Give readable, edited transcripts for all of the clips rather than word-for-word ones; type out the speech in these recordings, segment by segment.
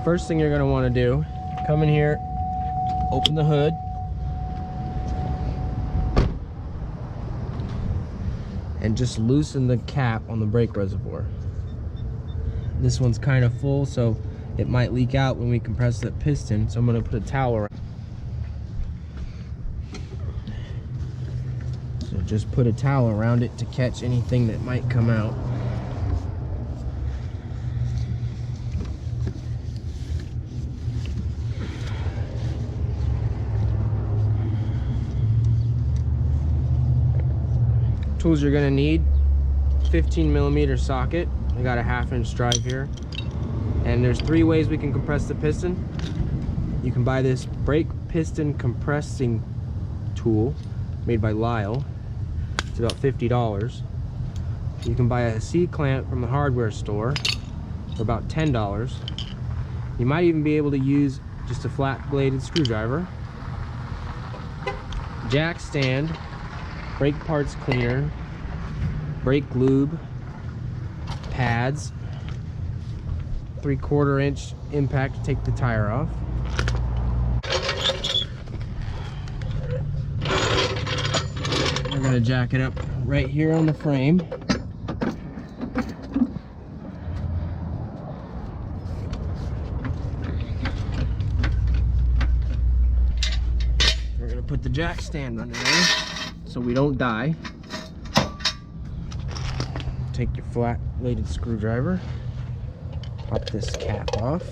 First thing you're going to want to do, come in here, open the hood, and just loosen the cap on the brake reservoir. This one's kind of full, so it might leak out when we compress that piston, so I'm going to put a towel around. So just put a towel around it to catch anything that might come out. Tools you're going to need: 15mm socket. I got a 1/2" drive here, and there's 3 ways we can compress the piston. You can buy this brake piston compressing tool made by Lyle. It's about $50. You can buy a C-clamp from the hardware store for about $10. You might even be able to use just a flat bladed screwdriver. Jack stand, brake parts cleaner, brake lube, pads, 3/4 inch impact to take the tire off. We're gonna jack it up right here on the frame. We're gonna put the jack stand under there so we don't die. Take your flat bladed screwdriver, pop this cap off.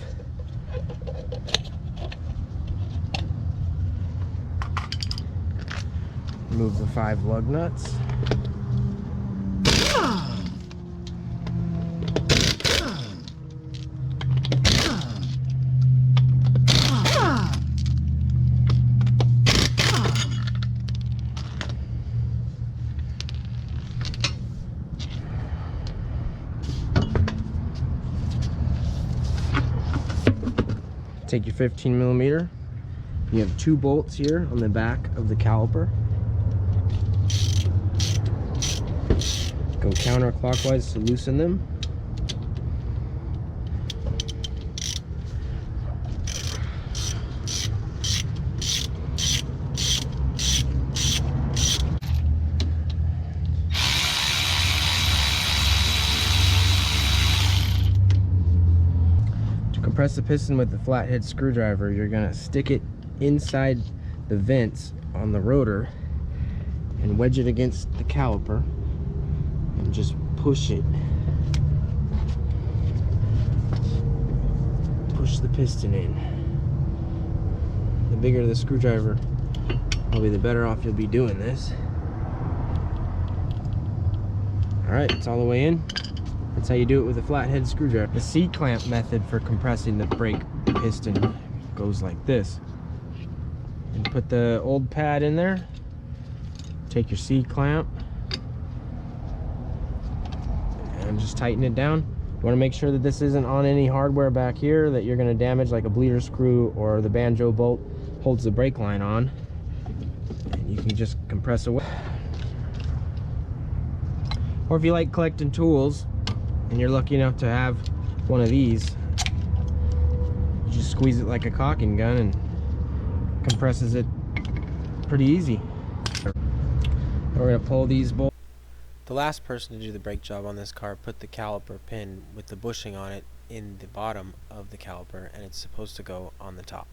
Remove the 5 lug nuts. Take your 15mm. You have 2 bolts here on the back of the caliper. Go counterclockwise to loosen them. Press the piston with the flathead screwdriver. You're gonna stick it inside the vents on the rotor and wedge it against the caliper and just push it. Push the piston in. The bigger the screwdriver, probably the better off you'll be doing this. All right, it's all the way in. That's how you do it with a flathead screwdriver. The C-clamp method for compressing the brake piston goes like this. And put the old pad in there. Take your C-clamp and just tighten it down. You want to make sure that this isn't on any hardware back here that you're going to damage, like a bleeder screw or the banjo bolt holds the brake line on. And you can just compress away. Or if you like collecting tools, and you're lucky enough to have one of these, you just squeeze it like a caulking gun and compresses it pretty easy. We're going to pull these bolts. The last person to do the brake job on this car put the caliper pin with the bushing on it in the bottom of the caliper, and it's supposed to go on the top.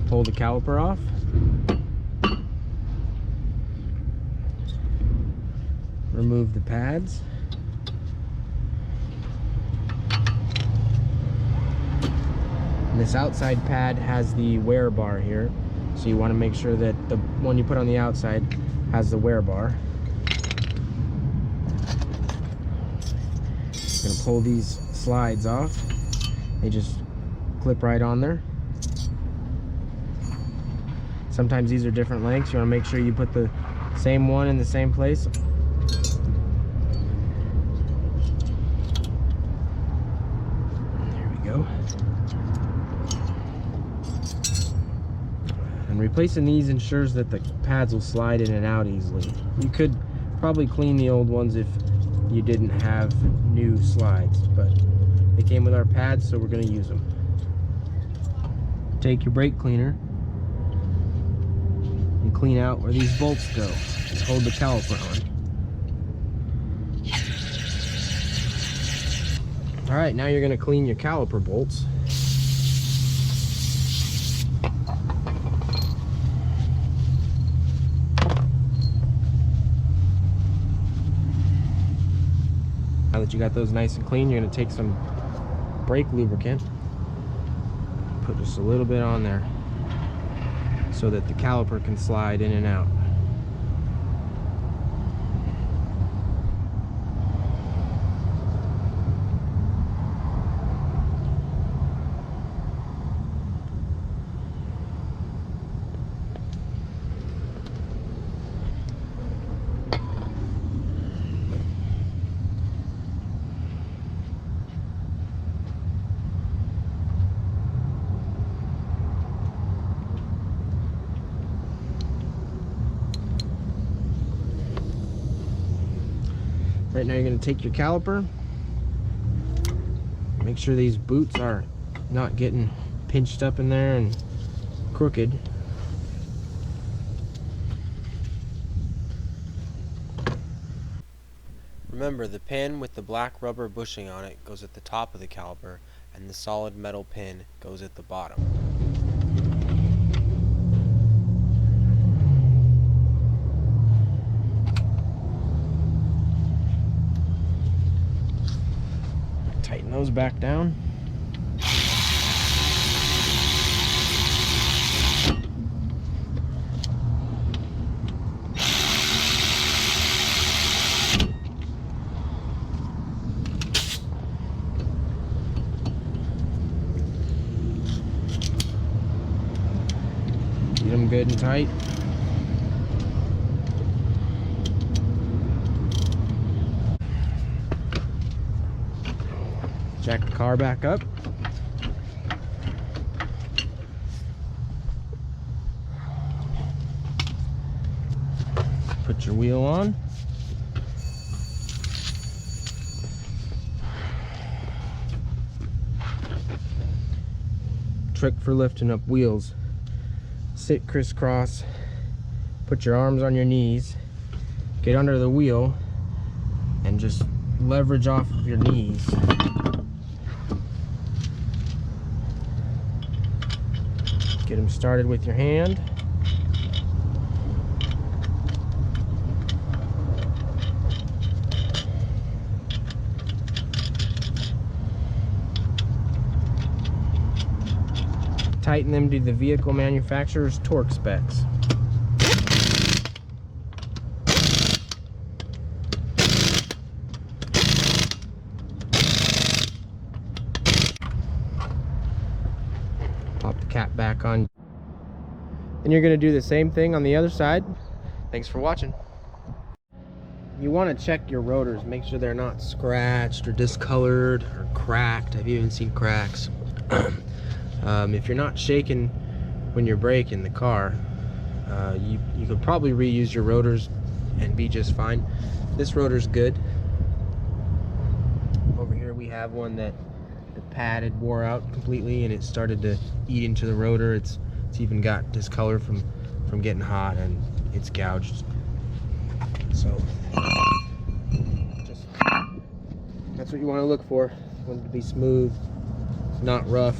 Pull the caliper off. Remove the pads. And this outside pad has the wear bar here, so you want to make sure that the one you put on the outside has the wear bar. I'm going to pull these slides off. They just clip right on there. Sometimes these are different lengths. You want to make sure you put the same one in the same place. And replacing these ensures that the pads will slide in and out easily. You could probably clean the old ones if you didn't have new slides, but they came with our pads, so we're going to use them. Take your brake cleaner and clean out where these bolts go. Just hold the caliper on. Alright, now you're going to clean your caliper bolts. Now that you got those nice and clean, you're going to take some brake lubricant, put just a little bit on there so that the caliper can slide in and out. Right now you're going to take your caliper, make sure these boots are not getting pinched up in there and crooked. Remember, the pin with the black rubber bushing on it goes at the top of the caliper, and the solid metal pin goes at the bottom. Tighten those back down. Get them good and tight. Jack the car back up. Put your wheel on. Trick for lifting up wheels. Sit crisscross, put your arms on your knees, get under the wheel, and just leverage off of your knees. Get them started with your hand. Tighten them to the vehicle manufacturer's torque specs. Pop the cap back on. Then you're going to do the same thing on the other side. Thanks for watching. You want to check your rotors, make sure they're not scratched or discolored or cracked. I've even seen cracks. If you're not shaking when you're braking the car, you could probably reuse your rotors and be just fine. This rotor's good. Over here we have one that the pad had wore out completely and it started to eat into the rotor. It's even got discolor from getting hot, and it's gouged. So that's what you want to look for. You want it to be smooth, not rough.